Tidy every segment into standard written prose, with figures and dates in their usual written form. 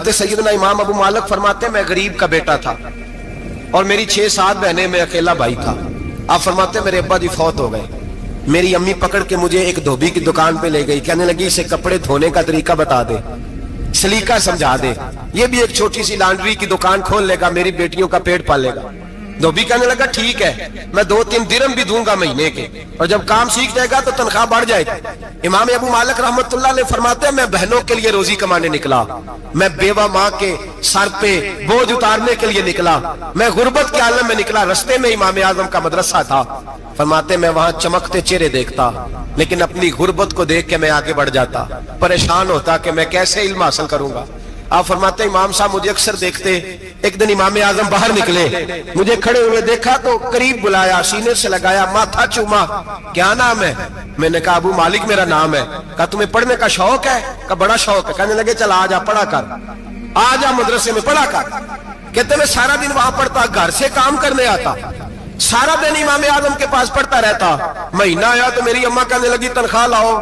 حضرت سیدنا امام ابو مالک فرماتے ہیں میں غریب کا بیٹا تھا اور میری 6-7 بہنیں، میں اکیلا بھائی تھا. آپ فرماتے ہیں میرے ابا جی فوت ہو گئے. میری امی پکڑ کے مجھے ایک دھوبی کی دکان پہ لے گئی، کہنے لگی اسے کپڑے دھونے کا طریقہ بتا دے، سلیقہ سمجھا دے، یہ بھی ایک چھوٹی سی لانڈری کی دکان کھول لے گا، میری بیٹیوں کا پیٹ پال لے گا. دھوبی کہنے لگا ٹھیک ہے، میں 2-3 درہم بھی دوں گا مہینے کے، اور جب کام سیکھ جائے گا تو تنخواہ بڑھ جائے گی. امام ابو مالک رحمت اللہ علیہ فرماتے ہیں میں بہنوں کے لیے روزی کمانے نکلا، میں بیوہ ماں کے سر پہ بوجھ اتارنے کے لیے نکلا، میں غربت کے عالم میں نکلا. رستے میں امام اعظم کا مدرسہ تھا. فرماتے میں وہاں چمکتے چہرے دیکھتا، لیکن اپنی غربت کو دیکھ کے میں آگے بڑھ جاتا، پریشان ہوتا کہ میں کیسے علم حاصل کروں گا. آپ فرماتے ہیں امام صاحب مجھے اکثر دیکھتے. ایک دن امام اعظم باہر نکلے، مجھے کھڑے ہوئے دیکھا تو قریب بلایا، سینے سے لگایا، ماتھا چوما. کیا نام ہے؟ میں نے کہا ابو مالک میرا نام ہے. کہا تمہیں پڑھنے کا شوق ہے؟ کہا بڑا شوق ہے. کہنے لگے چل آ جا پڑھا کر، آ جا مدرسے میں پڑھا کر. کہتے میں سارا دن وہاں پڑھتا، گھر سے کام کرنے آتا، سارا دن امام اعظم کے پاس پڑھتا رہتا. مہینہ آیا تو میری اماں کہنے لگی تنخواہ لاؤ.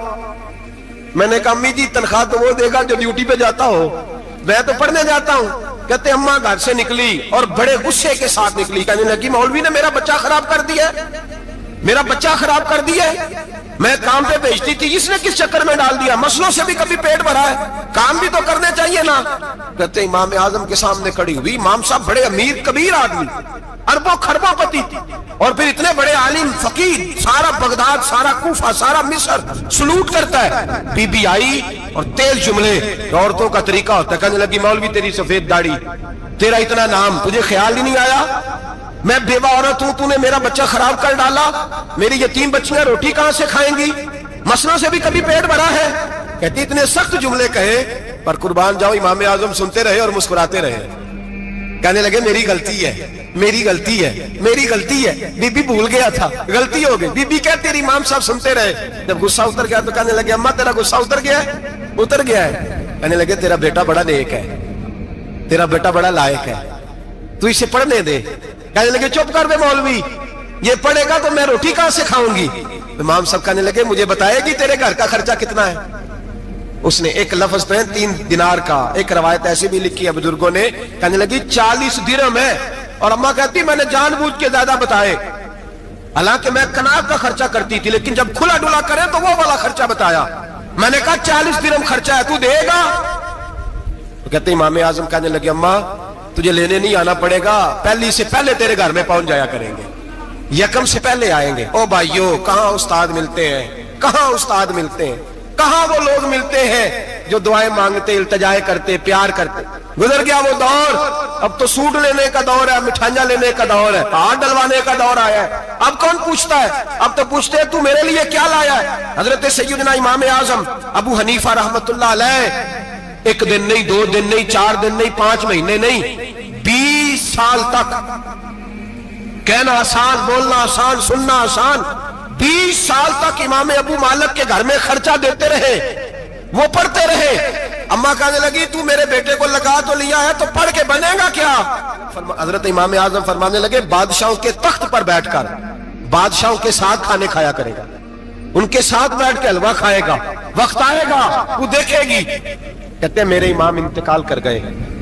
میں نے کہا امی جی تنخواہ تو وہ دے گا جو ڈیوٹی پہ جاتا ہو، میں تو پڑھنے جاتا ہوں. کہتے اماں گھر سے نکلی اور بڑے غصے کے ساتھ نکلی، کہنے لگی مولوی نے میرا بچہ خراب کر دیا، میرا بچہ خراب کر دیا. میں کام پہ بھیجتی تھی، اس نے کس چکر میں ڈال دیا؟ مسلوں سے بھی کبھی پیٹ بھرا ہے، کام بھی تو کرنے چاہیے نا. کہتے امام اعظم کے سامنے کھڑی ہوئی. امام صاحب بڑے امیر کبیر آدمی، اربوں خربوں پتی تھی، اور پھر اتنے بڑے عالم فقیر، سارا بغداد، سارا کوفہ، سارا مصر سلوٹ کرتا ہے. بی بی آئی اور تیل جملے عورتوں کا طریقہ ہوتا ہے. کہنے لگی مولوی تیری سفید داڑھی، تیرا اتنا نام، تجھے خیال ہی نہیں آیا؟ میں بیوہ عورت ہوں، تو نے میرا بچہ خراب کر ڈالا، میری یتیم بچیاں روٹی کہاں سے کھائیں گی؟ مسلوں سے بھی کبھی پیٹ بھرا ہے؟ کہتی اتنے سخت جملے کہے پر قربان جاؤ امام اعظم سنتے رہے اور مسکراتے رہے. کہنے لگے میری غلطی ہے، میری غلطی ہے، میری غلطی ہے. بی بی بھول گیا تھا، غلطی ہو گئی. بی بی کہتے رہی، امام صاحب سنتے رہے. جب غصہ اتر گیا تو کہنے لگے اماں تیرا غصہ اتر گیا ہے؟ اتر گیا ہے. کہنے لگے تیرا بیٹا بڑا نیک ہے، تیرا بیٹا بڑا لائق ہے، تو اسے پڑھنے دے. کہنے لگے چپ کر دے مولوی، یہ پڑھے گا تو میں روٹی کہاں سے کھاؤں گی؟ امام صاحب کہنے لگے مجھے بتائے گی تیرے گھر کا خرچہ کتنا ہے؟ اس نے ایک لفظ پہ 3 دینار کا، ایک روایت ایسی بھی لکھی ہے بزرگوں نے، کہنے لگی 40 درہم ہے. اور اماں کہتی میں نے جان بوجھ کے زیادہ بتائے، حالانکہ میں کناب کا خرچہ کرتی تھی، لیکن جب کھلا ڈلا کرے تو وہ والا خرچہ بتایا. میں نے کہا 40 درہم خرچہ ہے، تو دے گا؟ تو کہتے امام اعظم کہنے لگے اماں تجھے لینے نہیں آنا پڑے گا، پہلی سے پہلے تیرے گھر میں پہنچ جایا کریں گے، یکم سے پہلے آئیں گے. او بھائیو کہاں استاد ملتے ہیں، کہاں استاد ملتے ہیں، کہاں وہ لوگ ملتے ہیں جو دعائیں مانگتے، التجائے کرتے، پیار کرتے. گزر گیا وہ دور. اب تو سوٹ لینے کا دور ہے، مٹھائیاں لینے کا دور ہے، ہاتھ ڈلوانے کا دور آیا ہے. اب کون پوچھتا ہے؟ اب تو پوچھتے ہیں تو میرے لیے کیا لایا ہے. حضرت سیدنا امام اعظم ابو حنیفہ رحمت اللہ علیہ 1 دن نہیں، 2 دن نہیں، 4 دن نہیں، 5 مہینے نہیں، 20 سال تک، کہنا آسان، بولنا آسان، سننا آسان، 20 سال تک امام ابو مالک کے گھر میں خرچہ دیتے رہے، وہ پڑھتے رہے. اماں کہنے لگی تو میرے بیٹے کو لگا تو لیا ہے تو پڑھ کے بنے گا کیا؟ حضرت امام اعظم فرمانے لگے بادشاہوں کے تخت پر بیٹھ کر بادشاہوں کے ساتھ کھانے کھایا کرے گا، ان کے ساتھ بیٹھ کے حلوہ کھائے گا، وقت آئے گا وہ دیکھے گی. کہتے ہیں میرے امام انتقال کر گئے،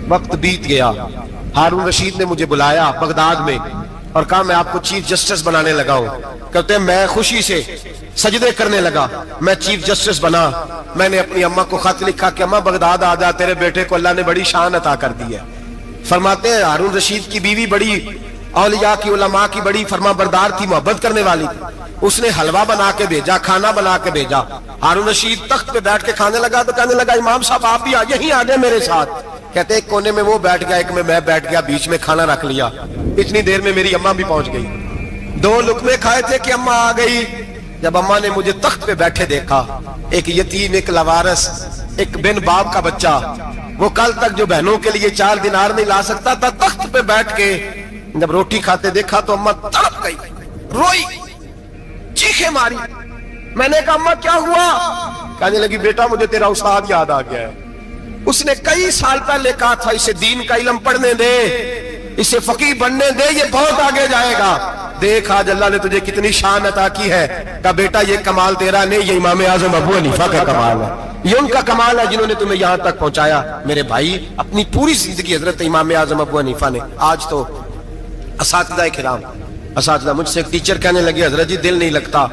وقت بیت گیا. ہارون رشید نے مجھے بلایا بغداد میں اور کہا میں آپ کو چیف جسٹس بنانے لگا ہوں. کہتے ہیں میں خوشی سے سجدے کرنے لگا، میں چیف جسٹس بنا. میں نے اپنی اماں کو خط لکھا کہ اماں بغداد آ جا، تیرے بیٹے کو اللہ نے بڑی شان عطا کر دی ہے. فرماتے ہیں ہارون رشید کی بیوی بڑی اولیاء کی، علماء کی بڑی فرما بردار تھی، محبت کرنے والی تھی. اس نے حلوہ بنا کے بھیجا، کھانا بنا کے بھیجا. ہارون رشید تخت پہ بیٹھ کے کھانے لگا تو کہنے لگا امام صاحب آپ بھی یہیں آ جائیں میرے ساتھ. کہتے ایک کونے میں وہ بیٹھ گیا، ایک میں بیٹھ گیا، بیچ میں کھانا رکھ لیا. اتنی دیر میں میری اماں بھی پہنچ گئی. 2 لقمے کھائے تھے کہ اماں آ گئی. جب اماں نے مجھے تخت پہ بیٹھے دیکھا، ایک یتیم، ایک لاوارث، ایک بن باپ کا بچہ، وہ کل تک جو بہنوں کے لیے 4 دینار نہیں لا سکتا تھا، تخت پہ بیٹھ کے جب روٹی کھاتے دیکھا تو اماں تڑپ گئی، روئی، چیخیں ماری. میں نے کہا اماں کیا ہوا؟ کہنے لگی بیٹا مجھے تیرا استاد یاد آ گیا ہے، اس نے کئی سال پہلے کہا تھا اسے دین کا علم پڑھنے دے، اسے فقیہ بننے دے، یہ بہت آگے جائے گا. دیکھ آج اللہ نے تجھے کتنی شان عطا کی ہے. کہا بیٹا یہ کمال تیرا نہیں، یہ امام اعظم ابو حنیفہ کا کمال ہے. یہ ان کا کمال ہے جنہوں نے تمہیں یہاں تک پہنچایا میرے بھائی. اپنی پوری زندگی حضرت امام اعظم ابو حنیفہ نے. آج تو اساتذہ کرام، اساتذہ مجھ سے ایک ٹیچر کہنے لگے حضرت جی دل نہیں لگتا،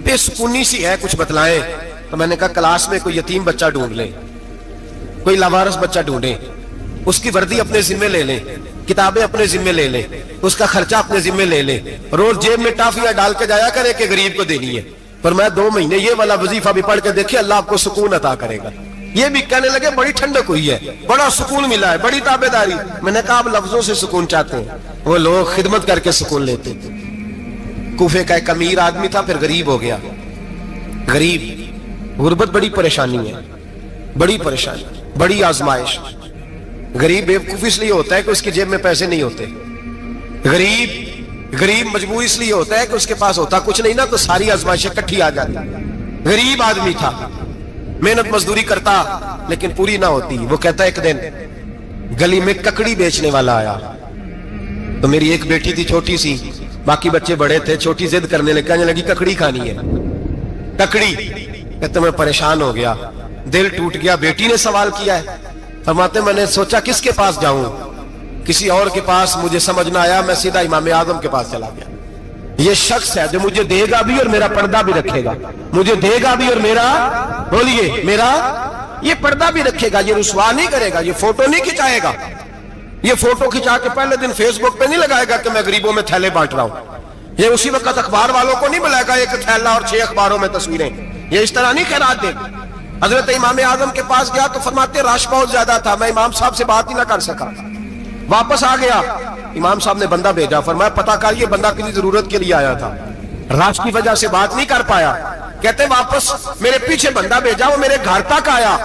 بے سکونی سی ہے، کچھ بتلائیں. تو میں نے کہا کلاس میں کوئی یتیم بچہ ڈھونڈ لیں، کوئی لاوارث بچہ ڈھونڈیں، اس کی وردی اپنے ذمہ لے لیں، کتابیں اپنے ذمہ لے لیں، اس کا خرچہ اپنے ذمہ لے لیں، روز جیب میں ٹافیاں ڈال کے جایا کرے کہ غریب کو دینی ہے. پر میں 2 مہینے یہ والا وظیفہ بھی پڑھ کے دیکھے، اللہ آپ کو سکون عطا کرے گا. یہ بھی کہنے لگے بڑی ٹھنڈک ہوئی ہے، بڑا سکون ملا ہے، بڑی تابعداری. میں نے کہا آپ لفظوں سے سکون چاہتے ہیں، وہ لوگ خدمت کر کے سکون لیتے تھے. کوفے کا ایک امیر آدمی تھا، پھر غریب ہو گیا. غریب، غربت بڑی پریشانی ہے، بڑی پریشانی، بڑی آزمائش. غریب بیوقوف اس لیے ہوتا ہے کہ اس کی جیب میں پیسے نہیں ہوتے. غریب مجبور اس لیے ہوتا ہے کہ اس کے پاس ہوتا کچھ نہیں نا، تو ساری آزمائشیں کٹھی آ جاتی. غریب آدمی تھا، محنت مزدوری کرتا لیکن پوری نہ ہوتی. وہ کہتا ایک دن گلی میں ککڑی بیچنے والا آیا. تو میری ایک بیٹی تھی چھوٹی سی، باقی بچے بڑے تھے. چھوٹی ضد کرنے لگی، کہنے لگی ککڑی کھانی ہے. ککڑی کہتے میں پریشان ہو گیا، دل ٹوٹ گیا. بیٹی نے سوال کیا ہے. فرماتے میں نے سوچا کس کے پاس جاؤں، کسی اور کے پاس مجھے سمجھ نہ آیا، میں سیدھا امام اعظم کے پاس چلا گیا. یہ شخص ہے جو مجھے دے گا بھی اور میرا پردہ بھی رکھے گا، مجھے دے گا بھی اور میرا، بولیے، میرا یہ پردہ بھی رکھے گا. یہ رسوا نہیں کرے گا، یہ فوٹو نہیں کھچائے گا. یہ فوٹو کھچا کے پہلے دن فیس بک پہ نہیں لگائے گا کہ میں غریبوں میں تھیلے بانٹ رہا ہوں. یہ اسی وقت اخبار والوں کو نہیں بلائے گا ایک تھیلا اور 6 اخباروں میں تصویریں. یہ اس طرح نہیں خیرات دے گا. حضرت امام اعظم کے پاس گیا تو فرماتے رش بہت زیادہ تھا، میں امام صاحب سے بات ہی نہ کر سکا. واپس آ گیا، امام صاحب نے بندہ بھیجا، فرمایا پتہ کر یہ بندہ کسی ضرورت کے لیے آیا تھا، رش کی وجہ سے بات نہیں کر پایا. کہتے واپس میرے پیچھے بندہ بھیجا، وہ میرے گھر تک آیا.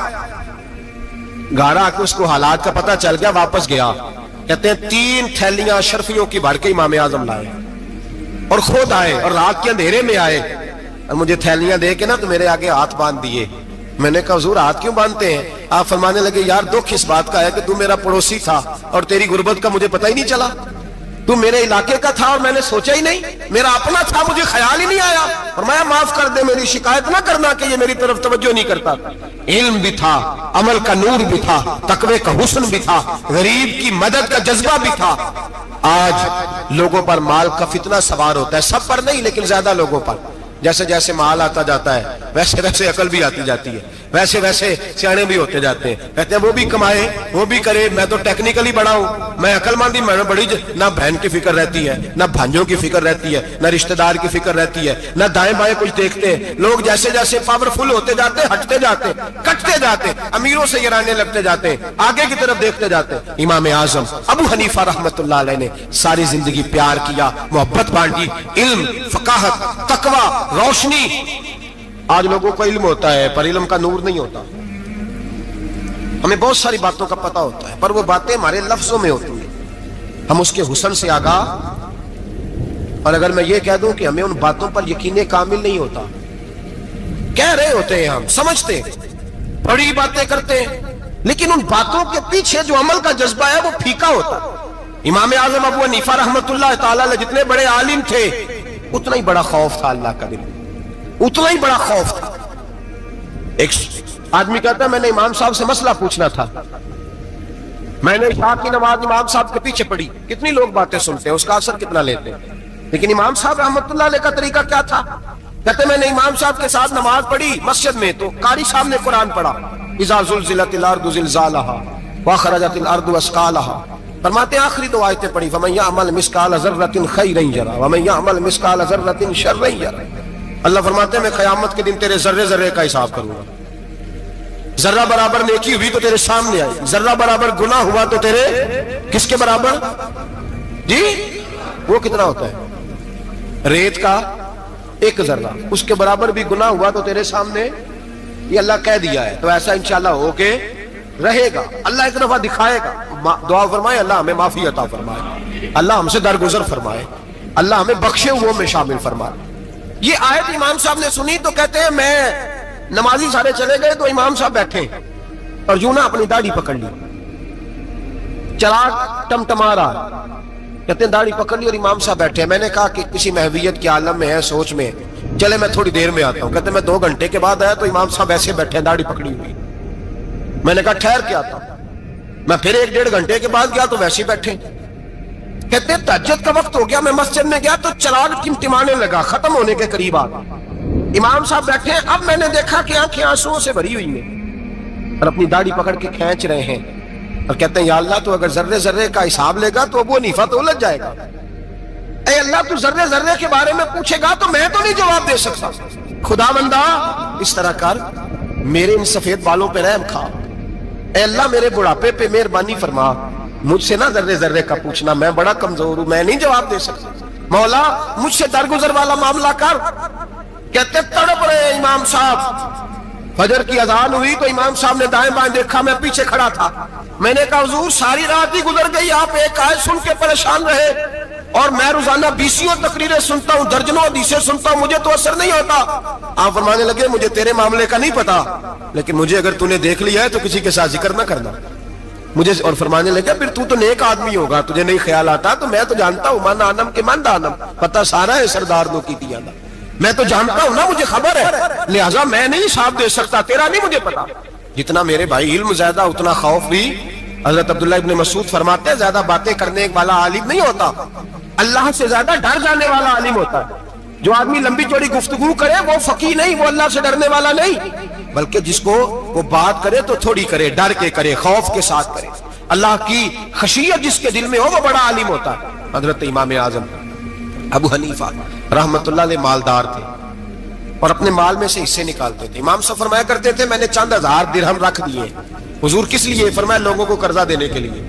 گھر آ کے اس کو حالات کا پتہ چل گیا، واپس گیا. کہتے ہیں 3 تھیلیاں اشرفیوں کی بھر کے امام اعظم لائے اور خود آئے اور رات کے اندھیرے میں آئے اور مجھے تھیلیاں دے کے نا تو میرے آگے ہاتھ باندھ دیے. میں نے کہا حضور ہاتھ کیوں باندھتے ہیں؟ آپ فرمانے لگے یار دکھ اس بات کا ہے کہ تو میرا پڑوسی تھا اور تیری غربت کا مجھے پتہ ہی نہیں چلا. تو میرے علاقے کا تھا اور میں نے سوچا ہی نہیں، میرا اپنا تھا، مجھے خیال ہی نہیں آیا. فرمایا معاف کر دے، میری شکایت نہ کرنا کہ یہ میری طرف توجہ نہیں کرتا. علم بھی تھا، عمل کا نور بھی تھا، تقوی کا حسن بھی تھا، غریب کی مدد کا جذبہ بھی تھا. آج لوگوں پر مال کا فتنہ سوار ہوتا ہے، سب پر نہیں لیکن زیادہ لوگوں پر. جیسے جیسے مال آتا جاتا ہے ویسے ویسے عقل بھی آتی جاتی ہے، ویسے ویسے سیانے بھی ہوتے جاتے ہیں. کہتے ہیں وہ بھی کمائے، وہ بھی کرے، میں تو ٹیکنیکلی بڑا ہوں، میں عقل مندی، میں بڑی نہ بہن کی فکر رہتی ہے، نہ بھانجوں کی فکر رہتی ہے، نہ رشتہ دار کی فکر رہتی ہے، نہ دائیں بائیں کچھ دیکھتے ہیں. لوگ جیسے جیسے پاورفل ہوتے جاتے ہیں، ہٹتے جاتے ہیں، کٹتے جاتے ہیں، امیروں سے گرانے لگتے جاتے ہیں، آگے کی طرف دیکھتے جاتے ہیں. امام اعظم ابو حنیفہ رحمۃ اللہ علیہ نے ساری زندگی پیار کیا، محبت بانٹی، علم، فقاہت، تقوی، روشنی. آج لوگوں کو علم ہوتا ہے پر علم کا نور نہیں ہوتا. ہمیں بہت ساری باتوں کا پتہ ہوتا ہے پر وہ باتیں ہمارے لفظوں میں ہوتی ہیں، ہم اس کے حسن سے آگاہ. اور اگر میں یہ کہہ دوں کہ ہمیں ان باتوں پر یقین کامل نہیں ہوتا، کہہ رہے ہوتے ہیں، ہم سمجھتے ہیں، بڑی باتیں کرتے ہیں، لیکن ان باتوں کے پیچھے جو عمل کا جذبہ ہے وہ پھیکا ہوتا. امام اعظم ابو حنیفہ رحمۃ اللہ تعالی علیہ جتنے بڑے عالم تھے اتنا ہی بڑا خوف تھا اللہ کا دل، اتنا ہی بڑا خوف تھا. ایک آدمی کہتا ہے میں نے امام صاحب سے مسئلہ پوچھنا تھا، میں نے عشاء کی نماز امام صاحب کے پیچھے پڑھی. کتنی لوگ باتیں سنتے ہیں، اس کا اثر کتنا لیتے ہیں، لیکن امام صاحب رحمۃ اللہ علیہ کا طریقہ کیا تھا؟ کہتے میں نے امام صاحب کے ساتھ نماز پڑھی مسجد میں تو قاری صاحب نے قرآن پڑھا، اذا زلزلت الارض زلزالها واخرجت الارض اثقالها. فرماتے ہیں آخری 2 آیتیں پڑھی، فمن يعمل مثقال ذرة خيرا يره ومن يعمل مثقال ذرة شرا يره. اللہ فرماتے ہیں میں قیامت کے دن تیرے ذرے ذرے کا حساب کروں گا. ذرہ برابر نیکی ہوئی تو تیرے سامنے آئی، ذرہ برابر گناہ ہوا تو تیرے کس کے برابر؟ جی وہ کتنا ہوتا ہے؟ ریت کا 1 ذرہ، اس کے برابر بھی گناہ ہوا تو تیرے سامنے. یہ اللہ کہہ دیا ہے تو ایسا انشاءاللہ ہو کے رہے گا. اللہ ایک دفعہ دکھائے گا. دعا فرمائے اللہ ہمیں معافی عطا فرمائے، اللہ ہم سے درگزر فرمائے، اللہ ہمیں بخشے ہوئے میں شامل فرمائے. یہ آیت امام صاحب نے سنی تو کہتے ہیں میں نمازی سارے چلے گئے تو امام صاحب بیٹھے اور یوں نہ اپنی داڑھی پکڑ لی، چراغ ٹمٹما رہا، کہتے ہیں داڑھی پکڑ لی اور امام صاحب بیٹھے. میں نے کہا کہ کسی محویت کے عالم میں ہے، سوچ میں چلے میں تھوڑی دیر میں آتا ہوں. کہتے میں 2 گھنٹے کے بعد آیا تو امام صاحب ایسے بیٹھے ہیں داڑھی پکڑی ہوئی. میں نے کہا ٹھہر کے آتا ہوں. میں پھر 1-1.5 گھنٹے کے بعد گیا تو ویسے ہی بیٹھے. کہتے ہیں تہجد کا وقت ہو گیا, میں مسجد میں گیا تو چراغ ٹمٹمانے لگا, ختم ہونے کے قریب آ گیا. امام صاحب بیٹھے ہیں. اب میں نے دیکھا کہ آنکھیں آنسوؤں سے بھری ہوئی ہیں اور اپنی داڑھی پکڑ کے کھینچ رہے ہیں اور کہتے ہیں یا اللہ تو اگر ذرے ذرے کا حساب لے گا تو ابو حنیفہ تو الجھ جائے گا. اے اللہ تو ذرے ذرے کے بارے میں پوچھے گا تو میں تو نہیں جواب دے سکتا. خدا بندہ اس طرح کر, میرے ان سفید بالوں پہ رحم کھا. اے اللہ میرے بڑھاپے پہ مہربانی فرما, مجھ سے نہ ذرے ذرے کا پوچھنا, میں بڑا کمزور ہوں, میں نہیں جواب دے سکتا. مولا مجھ سے درگزر والا معاملہ کر. کہتے تڑپ رہے امام صاحب. فجر کی اذان ہوئی تو امام صاحب نے دائیں بائیں دیکھا, میں پیچھے کھڑا تھا. میں نے کہا حضور ساری رات ہی گزر گئی, آپ ایک آیت سن کے پریشان رہے اور میں روزانہ 20 تقریریں سنتا ہوں, درجنوں حدیثیں سنتا ہوں, مجھے تو اثر نہیں ہوتا. آپ فرمانے لگے مجھے تیرے معاملے کا نہیں پتا, لیکن مجھے اگر تو نے دیکھ لیا ہے تو کسی کے ساتھ ذکر نہ کرنا مجھے. اور فرمانے لگے پھر تو نیک آدمی ہوگا, تجھے نہیں خیال آتا. تو میں تو جانتا ہوں من آنم کے من دانم, پتہ سارا ہے سردار نو کی دیا نا, میں تو جانتا ہوں نا, مجھے خبر ہے, لہٰذا میں نہیں حساب دے سکتا, تیرا نہیں مجھے پتا. جتنا میرے بھائی علم زیادہ اتنا خوف بھی. حضرت عبداللہ ابن مسعود فرماتے ہیں زیادہ باتیں کرنے والا عالم نہیں ہوتا, اللہ سے زیادہ ڈر جانے والا عالم ہوتا ہے. جو آدمی لمبی چوڑی گفتگو کرے وہ فقیہ نہیں, وہ اللہ سے ڈرنے والا نہیں, بلکہ جس کو وہ بات کرے تو تھوڑی کرے, ڈر کے کرے, خوف کے ساتھ کرے. اللہ کی خشیت جس کے دل میں ہو وہ بڑا عالم ہوتا ہے. حضرت امام اعظم ابو حنیفہ رحمت اللہ علیہ مالدار تھے اور اپنے مال میں سے حصے نکالتے تھے. امام صاحب فرمایا کرتے تھے میں نے چند 1000 درہم رکھ دیے. حضور کس لیے؟ فرمایا لوگوں کو قرضہ دینے کے لیے.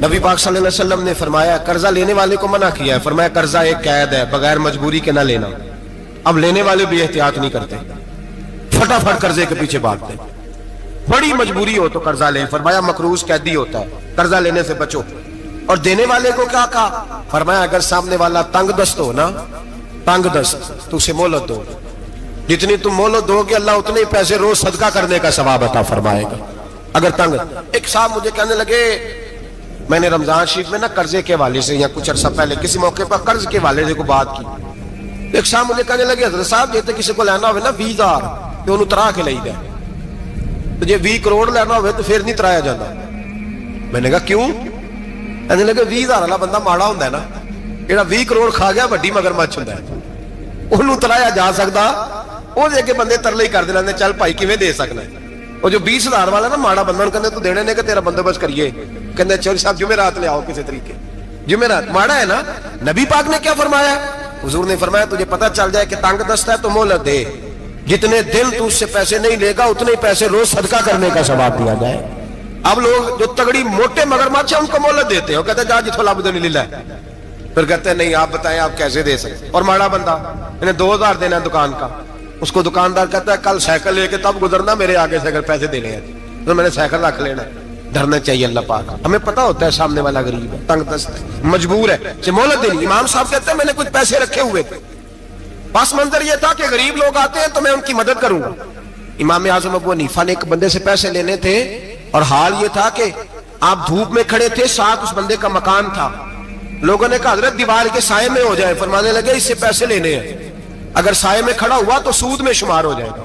نبی پاک صلی اللہ علیہ وسلم نے فرمایا قرضہ لینے والے کو منع کیا ہے, فرمایا قرضہ ایک قید ہے, بغیر مجبوری کے نہ لینا. اب لینے والے بھی احتیاط نہیں کرتے, فٹافٹ قرضے کے پیچھے بھاگتے. بڑی مجبوری ہو تو قرضہ لیں, فرمایا مقروض قیدی ہوتا ہے, قرضہ لینے سے بچو. اور دینے والے کو کیا کہا؟ فرمایا اگر سامنے والا تنگ دست ہو نا, تنگ دست, تو اسے مہلت دو. جتنی تم مہلت دو گے اللہ اتنے پیسے روز صدقہ کرنے کا ثواب عطا فرمائے گا. اگر تنگ. ایک صاحب مجھے کہنے لگے, میں نے رمضان شریف میں نا قرضے کے حوالے سے یا کچھ عرصہ پہلے کسی موقع پر قرض کے حوالے سے کو بات کی. ایک صاحب مجھے کہنے لگے حضرت صاحب جیسے کسی کو لینا ہوئے نا 20,000 تو انہوں ترا کے لئی دے, تو جی 20 کروڑ لینا ہوئے تو پھر نہیں ترایا جانا. میں نے کہا کیوں؟ کہنے لگے 20,000 والا بندہ ماڑا ہوتا ہے نا, جہاں 20 کروڑ کھا گیا وڈی مگرمچھ ہوتا ہے, انہوں ترایا جا سکتا, وہ دے کے بندے ترلے ہی کر دے چل بھائی کیویں دے سکنا. وہ جو 20,000 والا نا ماڑا بندہ کہنے تو دینے نے کہ تیرا بندوبست کریے, کہنے چوری صاحب جمعرات لے آؤ کسی طریقے. جمعرات ماڑا ہے نا. نبی پاک نے کیا فرمایا؟ حضور نے فرمایا تجھے پتہ چل جائے کہ تنگ دست ہے تو مہلت دے, جتنے دن تو اس سے پیسے نہیں لے گا اتنے پیسے روز صدقہ کرنے کا ثواب دیا جائے. اب لوگ جو تگڑی موٹے مگرمچھ ہیں ان کو مہلت دیتے ہیں, وہ کہتے ہیں جا جتھو لب دے نہیں لے, پھر کہتے ہیں نہیں آپ بتائیں آپ کیسے دے سکتے. اور ماڑا بندہ انہیں 2,000 دینا ہے دکان کا, اس کو دکاندار کہتا ہے کل سائیکل لے کے تب گزرنا, میرے آگے سے اگر پیسے دینے ہیں تو میں نے سائیکل رکھ لینا. ڈرنا چاہیے اللہ پاک. ہمیں پتا ہوتا ہے سامنے والا غریب ہے, تنگ دست ہے, مجبور ہے, اسے مہلت دینی. امام صاحب کہتے ہیں میں نے کچھ پیسے رکھے ہوئے تھے, پس منظر یہ تھا کہ غریب لوگ آتے ہیں تو میں ان کی مدد کروں گا. امام اعظم ابو حنیفہ نے ایک بندے سے پیسے لینے تھے اور حال یہ تھا کہ آپ دھوپ میں کھڑے تھے, ساتھ اس بندے کا مکان تھا. لوگوں نے کہا حضرت دیوار کے سائے میں ہو جائے. فرمانے لگے اس سے پیسے لینے ہیں, اگر سائے میں کھڑا ہوا تو سود میں شمار ہو جائے گا,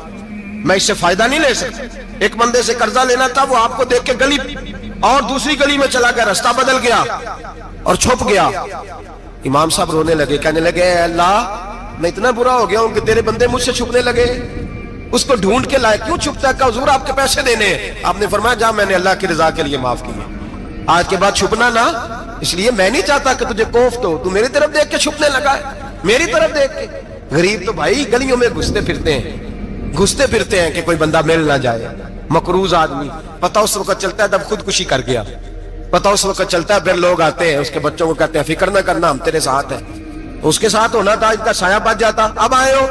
میں اس سے فائدہ نہیں لے سکتا. ایک بندے سے قرضہ لینا تھا, وہ آپ کو دیکھ کے گلی اور دوسری گلی میں چلا گیا, رستہ بدل گیا اور چھپ گیا. امام صاحب رونے لگے, کہنے لگے اے اللہ میں اتنا برا ہو گیا ہوں کہ تیرے بندے مجھ سے چھپنے لگے, اس کو ڈھونڈ کے لائے, کیوں چھپتا ہے؟ کہ حضور آپ کے پیسے دینے ہیں. آپ نے فرمایا جا میں نے اللہ کی رضا کے لیے معاف کیے, آج کے بعد چھپنا نہ, اس لیے میں نہیں چاہتا کہ تجھے کوفت ہو, تو میری طرف دیکھ کے چھپنے لگا ہے, میری طرف دیکھ کے. غریب تو بھائی گلیوں میں گھستے پھرتے ہیں کہ کوئی بندہ مل نہ جائے. مقروض آدمی پتہ اس وقت چلتا ہے جب خودکشی کر گیا, پتہ اس وقت چلتا ہے, پھر لوگ آتے ہیں اس کے بچوں کو کہتے ہیں فکر نہ کرنا ہم تیرے ساتھ ہیں. اس کے ساتھ ہونا تھا, ان کا سایہ بچ جاتا. اب آئے ہو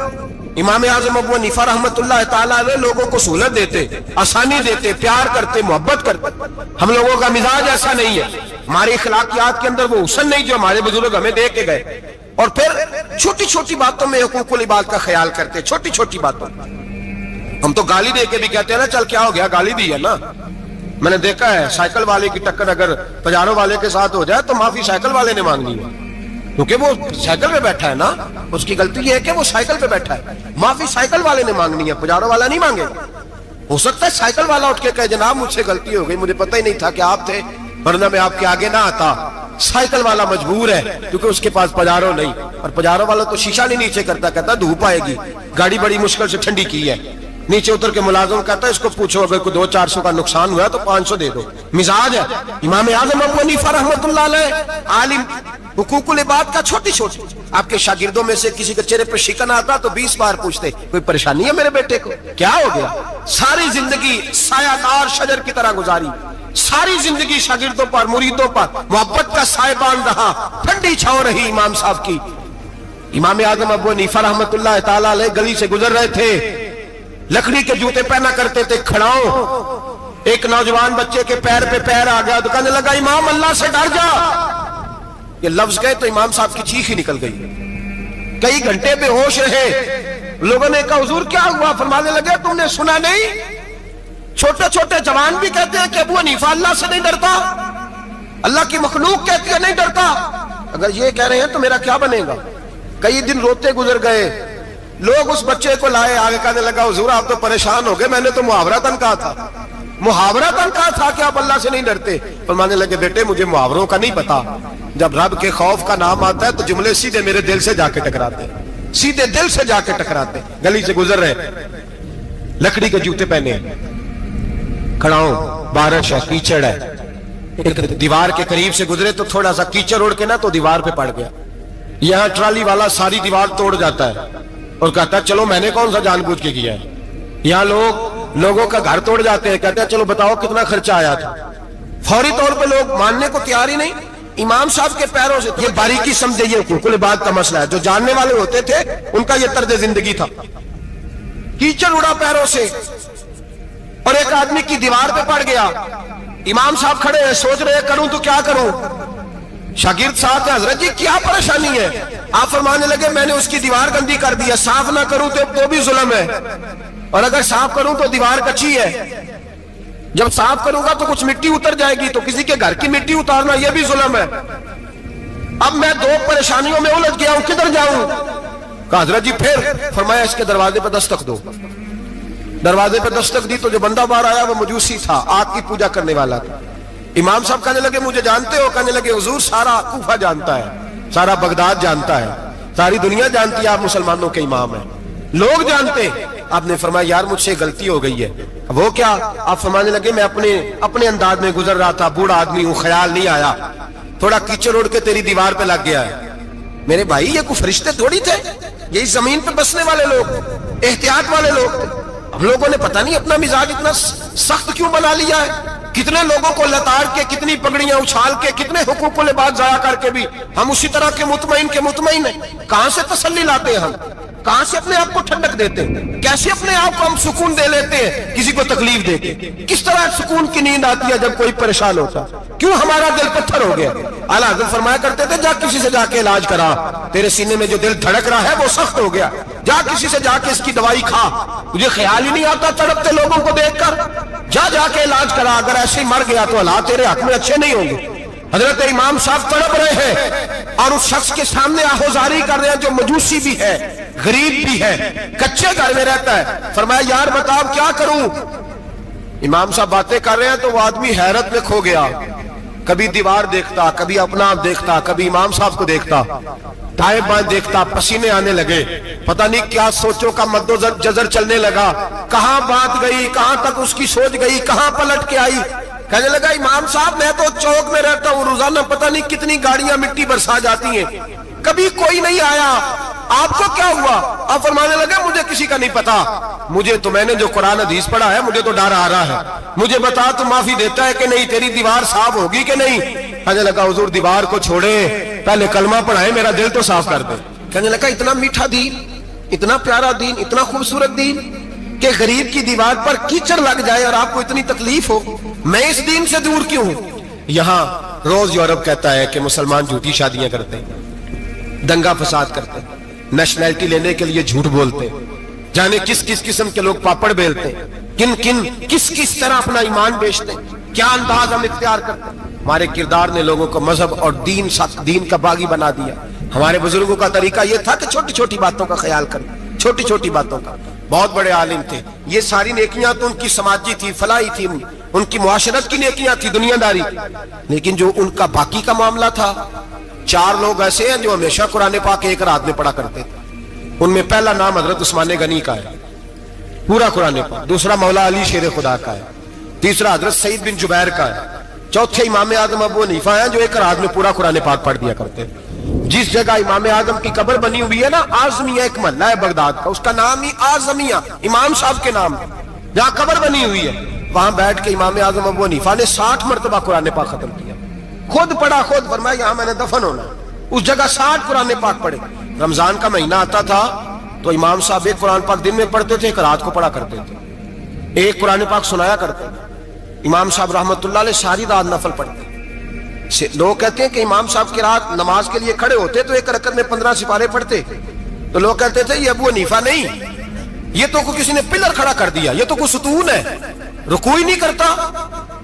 امام اعظم ابو حنیفہ رحمت اللہ تعالیٰ علیہ لوگوں کو سہولت دیتے, آسانی دیتے, پیار کرتے, محبت کرتے. ہم لوگوں کا مزاج ایسا نہیں ہے, ہماری اخلاقیات کے اندر وہ حسن نہیں جو ہمارے بزرگ ہمیں دے کے گئے. اور پھر چھوٹی چھوٹی باتوں میں حقوق العباد کا خیال کرتے, چھوٹی چھوٹی باتوں. ہم تو گالی دے کے بھی کہتے ہیں نا چل کیا ہو گیا, گالی دی ہے نا. میں نے دیکھا ہے سائیکل والے کی ٹکر اگر پجارو والے کے ساتھ ہو جائے تو معافی سائیکل والے نے مانگنی ہے, کیونکہ وہ سائیکل پہ بیٹھا ہے نا, اس کی غلطی یہ ہے کہ وہ سائیکل پہ بیٹھا ہے. معافی سائیکل والے نے مانگنی ہے, پجاروں والا نہیں مانگے. ہو سکتا ہے سائیکل والا اٹھ کے کہے جناب مجھ سے غلطی ہو گئی, مجھے پتہ ہی نہیں تھا کہ آپ تھے, ورنہ میں آپ کے آگے نہ آتا. سائیکل والا مجبور ہے کیونکہ اس کے پاس پجاروں نہیں, اور پجاروں والا تو شیشہ نہیں نیچے کرتا, کہتا دھوپ آئے گی, گاڑی بڑی مشکل سے ٹھنڈی کی ہے. نیچے اتر کے ملازم کہتا ہے اس کو پوچھو اگر کوئی 200-400 کا نقصان ہوا تو 500 دے دو. مزاج ہے. امام اعظم ابو حنیفہ رحمۃ اللہ علیہ عالم, حقوق العباد کا چھوٹی چھوٹی, آپ کے شاگردوں میں سے کسی کے چہرے پر شکن آتا تو 20 بار پوچھتے کوئی پریشانی ہے میرے بیٹے کو, کیا ہو گیا. ساری زندگی سایہ دار شجر کی طرح گزاری, ساری زندگی شاگردوں پر مریدوں پر محبت کا سائبان رہا, ٹھنڈی چھاؤں رہی امام صاحب کی. امام اعظم ابو حنیفہ رحمۃ اللہ تعالی علیہ گلی سے گزر رہے تھے, لکڑی کے جوتے پہنا کرتے تھے, کھڑاؤں. ایک نوجوان بچے کے پیر پہ پیر آ گیا تو کہنے لگا امام اللہ سے ڈر جا. یہ لفظ گئے تو امام صاحب کی چیخ ہی نکل گئی. کئی گھنٹے بے ہوش رہے. لوگوں نے کہا حضور کیا ہوا؟ فرمانے لگے تم نے سنا نہیں, چھوٹے چھوٹے جوان بھی کہتے ہیں کہ ابو حنیفہ اللہ سے نہیں ڈرتا, اللہ کی مخلوق کہتی ہے نہیں ڈرتا. اگر یہ کہہ رہے ہیں تو میرا کیا بنے گا. کئی دن روتے گزر گئے. لوگ اس بچے کو لائے, آگے کہنے لگا حضور آپ تو پریشان ہو گئے, میں نے تو محاورتاً کہا تھا کہ آپ اللہ سے نہیں ڈرتے. فرمانے لگے بیٹے مجھے محاوروں کا نہیں پتا, جب رب کے خوف کا نام آتا ہے تو جملے سیدھے میرے دل سے جا کے ٹکراتے, سیدھے دل سے جا کے ٹکراتے. گلی سے گزر رہے, لکڑی کے جوتے پہنے, کھڑاؤں, بارش ہے, کیچڑ ہے. ایک دیوار کے قریب سے گزرے تو تھوڑا سا کیچڑ اڑ کے نا تو دیوار پہ پڑ گیا. یہاں ٹرالی والا ساری دیوار توڑ جاتا ہے اور کہتا ہے چلو میں نے کون سا جان بوجھ کے کیا ہے. یہاں لوگوں کا گھر توڑ جاتے ہیں, کہتے ہیں چلو بتاؤ کتنا خرچہ آیا تھا. فوری طور پہ لوگ ماننے کو تیار ہی نہیں. امام صاحب کے پیروں سے, یہ باریکی سمجھے, یہ حقوق العباد کا مسئلہ ہے. جو جاننے والے ہوتے تھے ان کا یہ طرز زندگی تھا. کیچڑ اڑا پیروں سے اور ایک آدمی کی دیوار پہ پڑ گیا. امام صاحب کھڑے ہیں, سوچ رہے کروں تو کیا کروں. شاگرد صاحب حضرت جی کیا پریشانی ہے؟ آپ فرمانے لگے میں نے اس کی دیوار گندی کر دی ہے, صاف نہ کروں تو بھی ظلم ہے, اور اگر صاف کروں تو دیوار کچی ہے. جب صاف کروں گا تو کچھ مٹی اتر جائے گی, تو کسی کے گھر کی مٹی اتارنا یہ بھی ظلم ہے. اب میں دو پریشانیوں میں الجھ گیا ہوں, کدھر جاؤں؟ کہا حضرت جی پھر. فرمایا اس کے دروازے پہ دستک دو. دروازے پہ دستک دی تو جو بندہ باہر آیا وہ مجوسی تھا, آگ کی پوجا کرنے والا تھا. امام صاحب کہنے لگے مجھے جانتے ہو؟ کہنے لگے حضور سارا کوفہ جانتا ہے, سارا بغداد جانتا ہے, ساری دنیا جانتی ہے آپ مسلمانوں کے امام ہیں, لوگ جانتے. آپ نے فرمایا یار مجھ سے غلطی ہو گئی ہے. وہ کیا؟ آپ فرمانے لگے میں اپنے انداز میں گزر رہا تھا, بوڑھا آدمی ہوں, خیال نہیں آیا, تھوڑا کیچڑ اڑ کے تیری دیوار پہ لگ گیا ہے. میرے بھائی یہ کوئی فرشتے تھوڑی تھے, یہی زمین پہ بسنے والے لوگ, احتیاط والے لوگ تھے. ہم لوگوں نے پتہ نہیں اپنا مزاج اتنا سخت کیوں بنا لیا ہے. کتنے لوگوں کو لتاڑ کے, کتنی پگڑیاں اچھال کے, کتنے حقوق العباد ضائع کر کے بھی ہم اسی طرح کے مطمئن ہیں. کہاں سے تسلی لاتے ہیں ہم, کہاں سے اپنے آپ کو ٹھنڈک دیتے ہیں, کیسے اپنے آپ کو ہم سکون دے لیتے ہیں کسی کو تکلیف دے کے. کس طرح سکون کی نیند آتی ہے جب کوئی پریشان ہوتا, کیوں ہمارا دل پتھر ہو گیا. اعلیٰ حضرت فرمایا کرتے تھے جا کسی سے جا کے علاج کرا, تیرے سینے میں جو دل دھڑک رہا ہے وہ سخت ہو گیا, جا کسی سے جا کے اس کی دوائی کھا, تجھے خیال ہی نہیں آتا تڑپتے لوگوں کو دیکھ کر, جا کے علاج کرا, اگر ایسے ہی مر گیا تو حالات تیرے حق میں اچھے نہیں ہوں گے. حضرت امام صاحب تڑپ رہے ہیں اور اس شخص کے سامنے آہوزاری کر رہے ہیں جو مجوسی بھی ہے, غریب بھی ہے, کچے گھر میں رہتا ہے. فرمایا یار بتاؤ کیا کروں. امام صاحب باتیں کر رہے ہیں تو وہ آدمی حیرت میں کھو گیا, کبھی دیوار دیکھتا, کبھی اپنا آپ دیکھتا, کبھی امام صاحب کو دیکھتا, دائیں بائیں دیکھتا, پسینے آنے لگے, پتہ نہیں کیا سوچوں کا مد و جزر چلنے لگا, کہاں بات گئی, کہاں تک اس کی سوچ گئی, کہاں پلٹ کے آئی. کہنے لگا امام صاحب میں تو چوک میں رہتا ہوں, روزانہ پتہ نہیں کتنی گاڑیاں مٹی برسا جاتی ہیں, کبھی کوئی نہیں آیا, آپ کو کیا ہوا؟ آپ فرمانے لگے مجھے کسی کا نہیں پتا, مجھے تو میں نے جو قرآن حدیث پڑھا ہے مجھے تو ڈر آ رہا ہے, مجھے بتا تو معافی دیتا ہے کہ نہیں, تیری دیوار صاف ہوگی کہ نہیں. کہنے لگا حضور دیوار کو چھوڑے, پہلے کلمہ پڑھائے, میرا دل تو صاف کر دے. کہنے لگا اتنا میٹھا دین, اتنا پیارا دین, اتنا خوبصورت دین کہ غریب کی دیوار پر کیچڑ لگ جائے اور آپ کو اتنی تکلیف ہو, میں اس دین سے دور کیوں ہوں. یہاں روز یورپ کہتا ہے کہ مسلمان جھوٹی شادیاں کرتے ہیں, دنگا فساد کرتے ہیں, نیشنلٹی لینے کے لیے جھوٹ بولتے ہیں, جانے کس کس قسم کے لوگ پاپڑ بیلتے ہیں, کس طرح اپنا ایمان بیچتے ہیں, کیا انداز ہم اختیار کرتے ہیں. ہمارے کردار نے لوگوں کو مذہب اور دین کا باغی بنا دیا. ہمارے بزرگوں کا طریقہ یہ تھا کہ چھوٹی چھوٹی باتوں کا خیال کرنا، چھوٹی چھوٹی باتوں کا. بہت بڑے عالم تھے. یہ ساری نیکیاں تو ان کی سماجی تھی، فلاحی تھی، ان کی معاشرت کی نیکیاں تھی، دنیا داری. لیکن جو ان کا باقی کا معاملہ تھا، 4 لوگ ایسے ہیں جو ہمیشہ قرآن پاک ایک رات میں پڑھا کرتے تھے. ان میں پہلا نام حضرت عثمان غنی کا ہے، پورا قرآن پاک. دوسرا مولا علی شیر خدا کا ہے. تیسرا حضرت سعید بن جبیر کا ہے. چوتھے امام اعظم ابو حنیفہ ہیں جو ایک رات میں پورا قرآن پاک پڑھ دیا کرتے تھے. جس جگہ امام اعظم کی قبر بنی ہوئی ہے نا، اعظمیہ ایک محلہ ہے بغداد کا، اس کا نام ہی اعظمیہ امام صاحب کے نام ہے. جہاں قبر بنی ہوئی ہے وہاں بیٹھ کے امام اعظم ابو حنیفہ نے 60 مرتبہ قرآن پاک ختم کیا. خود پڑھا، خود فرمایا یہاں میں نے دفن ہونا. اس جگہ 60 قرآن پاک پڑھے. رمضان کا مہینہ آتا تھا تو امام صاحب ایک قرآن پاک دن میں پڑھتے تھے، ایک رات کو پڑھا کرتے تھے. ایک قرآن پاک سنایا کرتے تھے. امام صاحب رحمت اللہ علیہ ساری رات نفل پڑھتے. لوگ کہتے ہیں کہ امام صاحب کی رات نماز کے لیے کھڑے ہوتے تو ایک رکعت میں 15 سپارے پڑھتے. تو لوگ کہتے تھے یہ ابو حنیفہ نہیں، یہ تو کسی نے پلر کھڑا کر دیا، یہ تو کوئی ستون ہے، رکوع ہی نہیں کرتا،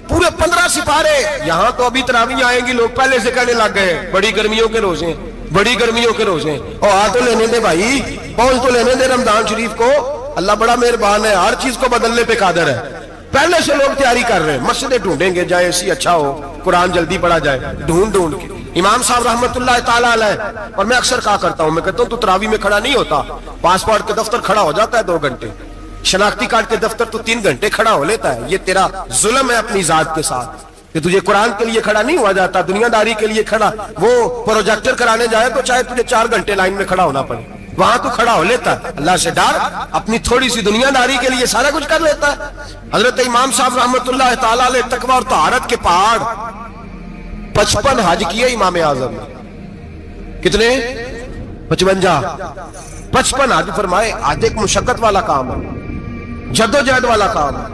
پورے 15 سپارے. یہاں تو ابھی تراویح آئیں گی، لوگ پہلے سے کہنے لگ گئے بڑی گرمیوں کے روزے ہیں، بڑی گرمیوں کے روزے ہیں. اور آ تو لینے دے بھائی، پہنچ تو لینے دے رمضان شریف کو. اللہ بڑا مہربان ہے، ہر چیز کو بدلنے پہ قادر ہے. پہلے سے لوگ تیاری کر رہے ہیں، مسجدیں ڈھونڈیں گے جائے ایسی اچھا ہو، قرآن جلدی پڑھا جائے، ڈھونڈ کے. امام صاحب رحمت اللہ تعالیٰ علیہ، اور میں اکثر کہا کرتا ہوں، میں کہتا ہوں تو تراویح میں کھڑا نہیں ہوتا، پاسپورٹ کے دفتر کھڑا ہو جاتا ہے 2 گھنٹے، شناختی کارڈ کے دفتر تو 3 گھنٹے کھڑا ہو لیتا ہے. یہ تیرا ظلم ہے اپنی ذات کے ساتھ کہ تجھے قرآن کے لیے کھڑا نہیں ہوا جاتا، دنیا داری کے لیے کھڑا. وہ پروجیکٹر کرانے جائے تو چاہے تجھے 4 گھنٹے لائن میں کھڑا ہونا پڑے، وہاں تو کھڑا ہو لیتا ہے. اللہ سے ڈر، اپنی تھوڑی سی دنیا داری کے لیے سارا کچھ کر لیتا ہے. حضرت امام صاحب رحمت اللہ تعالیٰ علیہ تقویٰ اور طہارت کے پہاڑ 55 حج کیے امام اعظم نے. کتنے؟ 55 حج فرمائے. حج ایک مشقت والا کام ہے، جدوجہد والا کام ہے.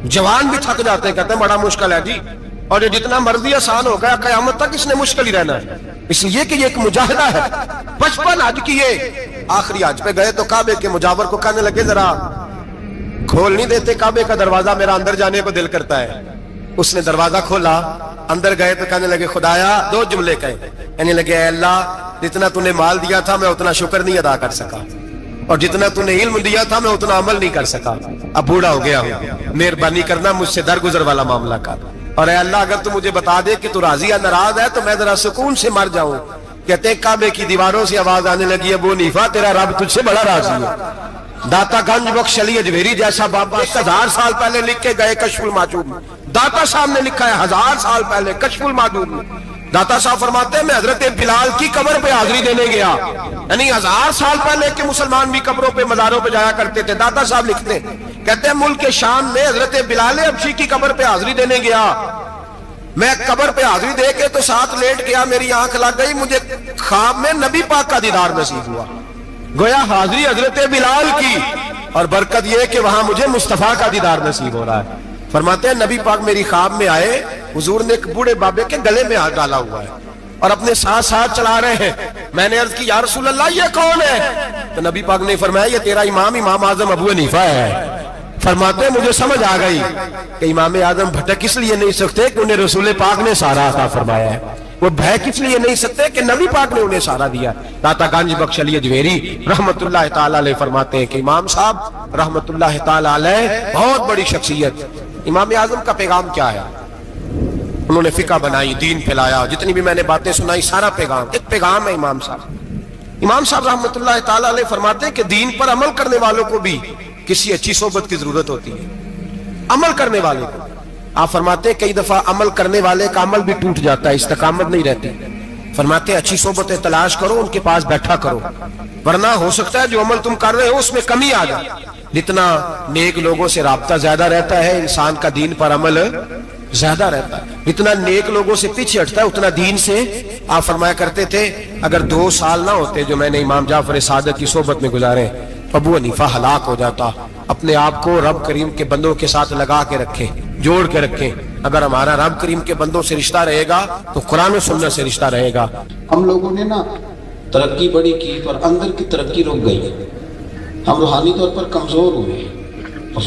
جوان بھی تھک جاتے ہیں، کہتے ہیں بڑا مشکل ہے جی، اور یہ جتنا مرضی آسان ہو گیا قیامت تک اس نے مشکل ہی رہنا ہے، اس لیے کہ یہ ایک مجاہدہ ہے. 55 حج کیے. آخری حج پہ گئے تو کعبے کے مجاور کو کہنے لگے ذرا کھول نہیں دیتے کعبے کا دروازہ، میرا اندر جانے کو دل کرتا ہے. اس نے دروازہ کھولا، اندر گئے تو کہنے لگے خدایا، 2 جملے کہے. کہنے لگے اے اللہ، جتنا تو نے مال دیا تھا میں اتنا شکر نہیں ادا کر سکا، اور جتنا تو نے علم دیا تھا میں اتنا عمل نہیں کر سکا. اب بوڑھا ہو گیا ہوں، مہربانی کرنا مجھ سے درگزر والا معاملہ کر. اور اے اللہ اگر تو مجھے بتا دے کہ تو راضی یا ناراض ہے تو میں ذرا سکون سے مر جاؤں. کہتے ہیں کعبے کی دیواروں سے آواز آنے لگی، ابو حنیفہ تیرا رب تجھ سے بڑا راضی ہے. داتا گنج بخش علی اجمیری جیسا بابا 1000 سال پہلے لکھ کے گئے کشف المحجوب میں. داتا صاحب نے لکھا ہے 1000 سال پہلے کشف المحجوب میں. داتا صاحب فرماتے ہیں میں حضرت بلال کی قبر پہ حاضری دینے گیا، یعنی 1000 سال پہلے کے مسلمان بھی قبروں پہ مزاروں پہ جایا کرتے تھے. داتا صاحب لکھتے ہیں، کہتے ہیں ملک شام میں حضرت بلال حبشی کی قبر پہ حاضری دینے گیا. میں قبر پہ حاضری دے کے تو ساتھ لیٹ گیا، میری آنکھ لگ گئی، مجھے خواب میں نبی پاک کا دیدار نصیب ہوا. گویا حاضری حضرت بلال کی، اور برکت یہ کہ وہاں مجھے مصطفیٰ کا دیدار نصیب ہو رہا ہے. فرماتے ہیں نبی پاک میری خواب میں آئے، حضور نے ایک بوڑھے بابے کے گلے میں ہاتھ ڈالا ہوا ہے اور اپنے ساتھ چلا رہے ہیں. میں نے عرض کی یا رسول اللہ یہ کون ہے؟ تو نبی پاک نے فرمایا یہ تیرا امام اعظم ابو حنیفہ ہے. فرماتے ہیں مجھے سمجھ آ گئی کہ امام اعظم بھٹک اس لیے نہیں سکتے کہ انہیں رسول پاک نے سارا عطا فرمایا ہے، وہ بھٹک اس لیے نہیں سکتے کہ نبی پاک نے انہیں سارا دیا. داتا گنج بخش علی اجمیری رحمت اللہ تعالیٰ علیہ فرماتے ہیں کہ امام صاحب رحمت اللہ تعالیٰ علیہ بہت بڑی شخصیت. امام اعظم کا پیغام کیا ہے؟ انہوں نے فقہ بنائی، دین پھیلایا. جتنی بھی میں نے باتیں سنائی سارا ایک پیغام ہے امام صاحب. امام صاحب رحمت اللہ تعالیٰ علیہ فرماتے ہیں کہ دین پر عمل کرنے والوں کو بھی کسی اچھی صحبت کی ضرورت ہوتی ہے. عمل کرنے والے کو آپ فرماتے ہیں کئی دفعہ عمل کرنے والے کا عمل بھی ٹوٹ جاتا ہے، استقامت نہیں رہتی. فرماتے ہیں اچھی صحبتیں تلاش کرو، ان کے پاس بیٹھا کرو، ورنہ ہو سکتا ہے جو عمل تم کر رہے ہو اس میں کمی آ جائے. جتنا نیک لوگوں سے رابطہ زیادہ رہتا ہے انسان کا دین پر عمل زیادہ رہتا ہے. جتنا نیک لوگوں سے پیچھے ہٹتا ہے اتنا دین سے. آپ فرمایا کرتے تھے اگر 2 سال نہ ہوتے جو میں نے امام جعفر صادق کی صحبت میں گزارے، ابو حنیفہ ہلاک ہو جاتا. اپنے آپ کو رب کریم کے بندوں کے ساتھ لگا کے رکھے، جوڑ کے رکھے. اگر ہمارا رب کریم کے بندوں سے رشتہ رہے گا تو قرآن و سنت سے رشتہ رہے گا. ہم لوگوں نے نا ترقی بڑی کی پر اندر کی ترقی رک گئی. ہم روحانی طور پر کمزور ہوئے،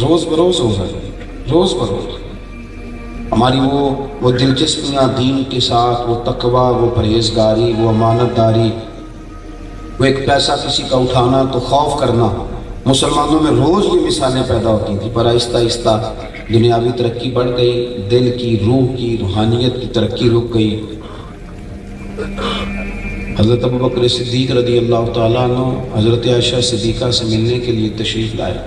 روز بروز ہو گئے، روز بروز. ہماری وہ دلچسپیاں دین کے ساتھ، وہ تقویٰ، وہ پرہیزگاری، وہ امانت داری، وہ ایک پیسہ کسی کا اٹھانا تو خوف کرنا، مسلمانوں میں روز یہ مثالیں پیدا ہوتی تھیں، پر آہستہ آہستہ دنیاوی ترقی بڑھ گئی، دل کی، روح کی، روحانیت کی ترقی رک گئی۔ حضرت ابوبکر صدیق رضی اللہ تعالیٰ عنہ حضرت عائشہ صدیقہ سے ملنے کے لیے تشریف لائے،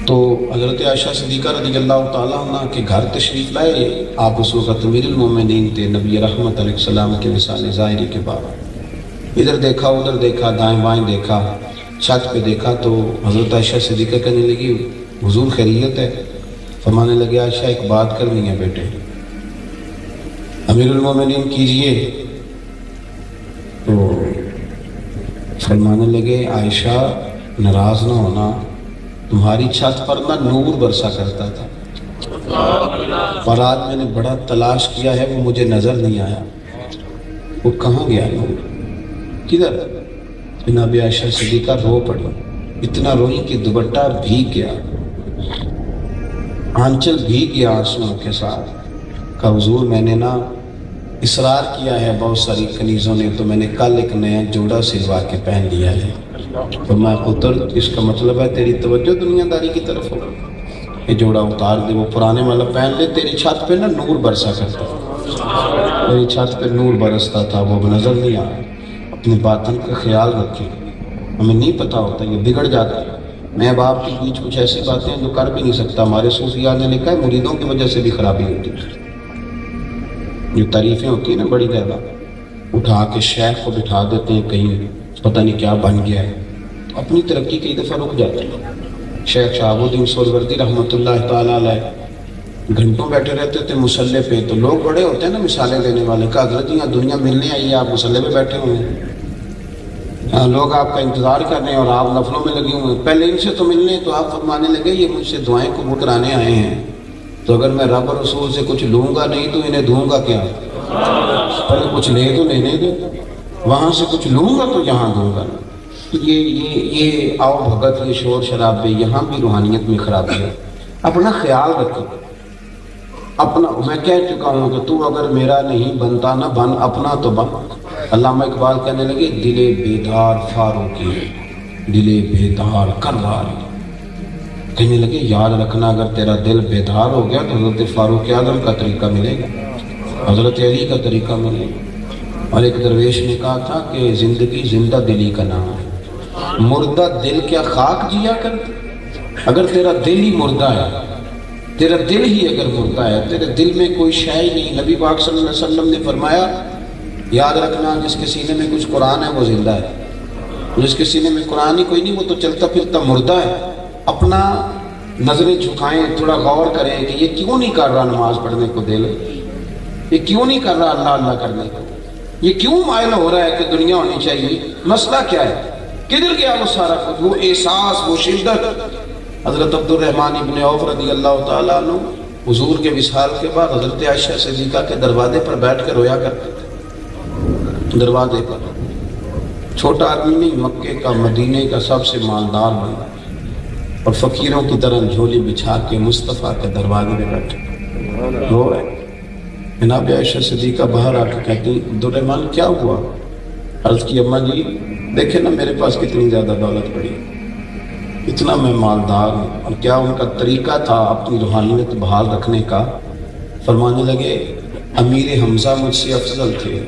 تو حضرت عائشہ صدیقہ رضی اللہ تعالیٰ عنہ کے گھر تشریف لائے۔ آپ اس وقت امیر المومنین تھے، نبی رحمت علیہ السلام کے وصال ظاہری کے بعد۔ ادھر دیکھا ادھر دیکھا، دائیں بائیں دیکھا، چھت پہ دیکھا تو حضرت عائشہ صدیقہ کہنے لگی حضور خیریت ہے؟ فرمانے لگے عائشہ ایک بات کرنی ہے بیٹے۔ امیر المومنین کیجئے۔ تو فرمانے لگے عائشہ ناراض نہ ہونا، تمہاری چھت پر نہ نور برسا کرتا تھا، پر آج میں نے بڑا تلاش کیا ہے وہ مجھے نظر نہیں آیا، وہ کہاں گیا نور؟ کدھر؟ جناب عائشہ صدیقہ رو پڑی، اتنا روئی کہ دوپٹہ بھیگ گیا، آنچل بھیگ گیا آنسوؤں کے ساتھ۔ کہا حضور میں نے نا اصرار کیا ہے بہت ساری کنیزوں نے، تو میں نے کل ایک نیا جوڑا سلوا کے پہن لیا ہے۔ تو میں پتر اس کا مطلب ہے تیری توجہ دنیا داری کی طرف ہو، یہ جوڑا اتار دے، وہ پرانے والا پہن لے، تیری چھت پہ نا نور برسا کرتا تھا، تیری چھت پہ نور برستا تھا، وہ نظر نہیں آیا۔ اپنے باطن کا خیال رکھیں، ہمیں نہیں پتہ ہوتا، یہ بگڑ جاتا ہے۔ میں اب آپ کے بیچ کچھ ایسی باتیں جو کر بھی نہیں سکتا، ہمارے صوفیاء نے لکھا ہے مریدوں کی وجہ سے بھی خرابی ہوتی ہے۔ جو تعریفیں ہوتی ہیں نا بڑی زیادہ، اٹھا کے شیخ کو بٹھا دیتے ہیں کہیں پتہ نہیں کیا بن گیا ہے، اپنی ترقی کئی دفعہ رک جاتی ہے۔ شیخ شہاب الدین سہروردی رحمۃ اللہ تعالیٰ علیہ گھنٹوں بیٹھے رہتے تھے مسلح پہ، تو لوگ بڑے ہوتے ہیں نا مثالیں دینے والے، کہ حضرت یہاں دنیا ملنے آئی ہے، آپ مسلح پہ بیٹھے ہوئے ہیں، لوگ آپ کا انتظار کر رہے ہیں اور آپ نفلوں میں لگے ہوئے ہیں، پہلے ان سے تو ملنے، تو آپ فرمانے لگے یہ مجھ سے دعائیں قبول کرانے آئے ہیں، تو اگر میں رب اور رسول سے کچھ لوں گا نہیں تو انہیں دوں گا کیا؟ پہلے کچھ لے تو لینے دے، وہاں سے کچھ لوں گا تو یہاں دوں گا۔ یہ آؤ بھگت، یہ شور شرابے، یہاں بھی روحانیت میں خرابی ہے۔ اپنا خیال رکھو، اپنا، میں کہہ چکا ہوں کہ تو اگر میرا نہیں بنتا نہ بن، اپنا تو بن۔ علامہ اقبال کہنے لگے دل بیدار فاروقی، دل بیدار کراری، کہنے لگے یاد رکھنا اگر تیرا دل بیدار ہو گیا تو حضرت فاروق اعظم کا طریقہ ملے گا، حضرت علی کا طریقہ ملے گا۔ اور ایک درویش نے کہا تھا کہ زندگی زندہ دلی کا نام ہے، مردہ دل کیا خاک جیا کرتے؟ اگر تیرا دل ہی مردہ ہے، تیرا دل ہی اگر مردہ ہے، تیرے دل میں کوئی شے ہی نہیں، نبی پاک صلی اللہ علیہ وسلم نے فرمایا یاد رکھنا جس کے سینے میں کچھ قرآن ہے وہ زندہ ہے، جس کے سینے میں قرآن ہی کوئی نہیں وہ تو چلتا پھرتا مردہ ہے۔ اپنا نظریں جھکائیں، تھوڑا غور کریں کہ یہ کیوں نہیں کر رہا نماز پڑھنے کو دل، یہ کیوں نہیں کر رہا اللہ اللہ کرنے کو، یہ کیوں مائل ہو رہا ہے کہ دنیا ہونی چاہیے، مسئلہ کیا ہے، کدھر گیا وہ سارا کچھ، وہ احساس، وہ شدت۔ حضرت عبد الرحمن ابن عوف رضی اللہ تعالیٰ عنہ حضور کے وصال کے بعد حضرت عائشہ صدیقہ کے دروازے پر بیٹھ کے رویا کرتے تھے، دروازے پر، چھوٹا آدمی نہیں، مکے کا مدینے کا سب سے مالدار بنا، اور فقیروں کی طرح جھولی بچھا کے مصطفیٰ کے دروازے میں بیٹھے رو رہے۔ جناب عائشہ صدیقہ باہر آ کے کہتی عبد الرحمن کیا ہوا؟ عرض کی اماں جی دیکھیں نا میرے پاس کتنی زیادہ دولت پڑی، اتنا میں مالدار ہوں، اور کیا ان کا طریقہ تھا اپنی روحانیت بحال رکھنے کا۔ فرمانے لگے امیر حمزہ مجھ سے افضل تھے،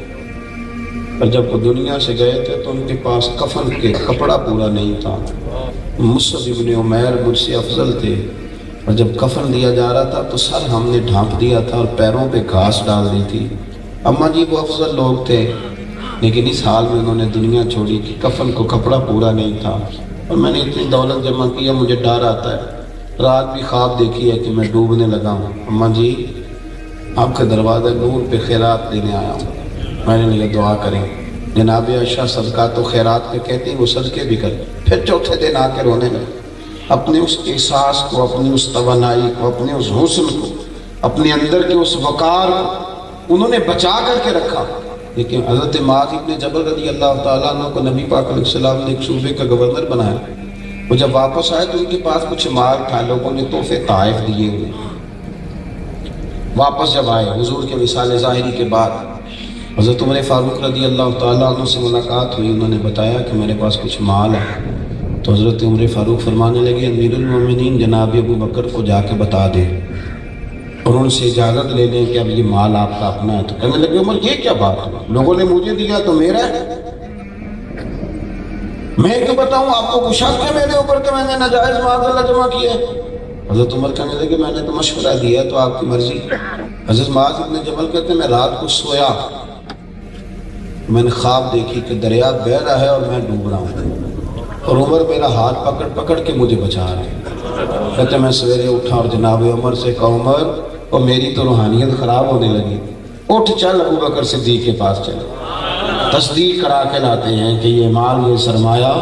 اور جب وہ دنیا سے گئے تھے تو ان کے پاس کفن کے کپڑا پورا نہیں تھا۔ مصعب ابن عمیر مجھ سے افضل تھے، اور جب کفن دیا جا رہا تھا تو سر ہم نے ڈھانپ دیا تھا اور پیروں پہ گھاس ڈال دی تھی۔ اماں جی وہ افضل لوگ تھے، لیکن اس حال میں انہوں نے دنیا چھوڑی کہ کفن کو کپڑا پورا نہیں تھا، اور میں نے اتنی دولت جمع کیا مجھے ڈر آتا ہے، رات بھی خواب دیکھی ہے کہ میں ڈوبنے لگا ہوں۔ اماں جی آپ کے دروازے نور پہ خیرات دینے آیا ہوں، میں نے لیا دعا کریں۔ جناب عائشہ صدقات و خیرات پہ کہتی ہیں وہ صدقے بھی کریں، پھر چوتھے دن آ کے رونے لگے، اپنے اس احساس کو، اپنی اس توانائی کو، اپنے اس حسن کو، اپنے اندر کے اس وقار کو انہوں نے بچا کر کے رکھا۔ لیکن حضرت معاذ ابن جبل رضی اللہ تعالیٰ عنہ کو نبی پاک علیہ السلام نے ایک صوبے کا گورنر بنایا، وہ جب واپس آئے تو ان کے پاس کچھ مال تھا، لوگوں نے تحفے طائف دیے ہوئے۔ واپس جب آئے حضور کے وصال ظاہری کے بعد حضرت عمر فاروق رضی اللہ تعالیٰ عنہ سے ملاقات ہوئی، انہوں نے بتایا کہ میرے پاس کچھ مال ہے، تو حضرت عمر فاروق فرمانے لگے امیر المومنین جناب ابو بکر کو جا کے بتا دیں اور ان سے اجازت لے لیں کہ اب یہ مال آپ کا اپنا ہے۔ تو کہنے لگے عمر یہ کیا بات ہے، لوگوں نے مجھے دیا تو میرا ہے، میں کیوں بتاؤں، آپ کو کوئی شک ہے میرے اوپر کہ میں نے ناجائز مال اللہ جمع کیا ہے؟ حضرت عمر کہنے لگے میں نے تو مشورہ دیا تو آپ کی مرضی۔ حضرت معاذ بن جبل کہتے ہیں میں رات کو سویا، میں نے خواب دیکھی کہ دریا بہہ رہا ہے اور میں ڈوب رہا ہوں، اور عمر میرا ہاتھ پکڑ پکڑ کے مجھے بچا رہے ہیں۔ کہتے ہیں میں سویرے اٹھا اور جناب عمر سے کہا عمر، اور میری تو روحانیت خراب ہونے لگی، اٹھ چل ابو بکر صدیق کے پاس چل، تصدیق کرا کے لاتے ہیں کہ یہ مال یہ سرمایہ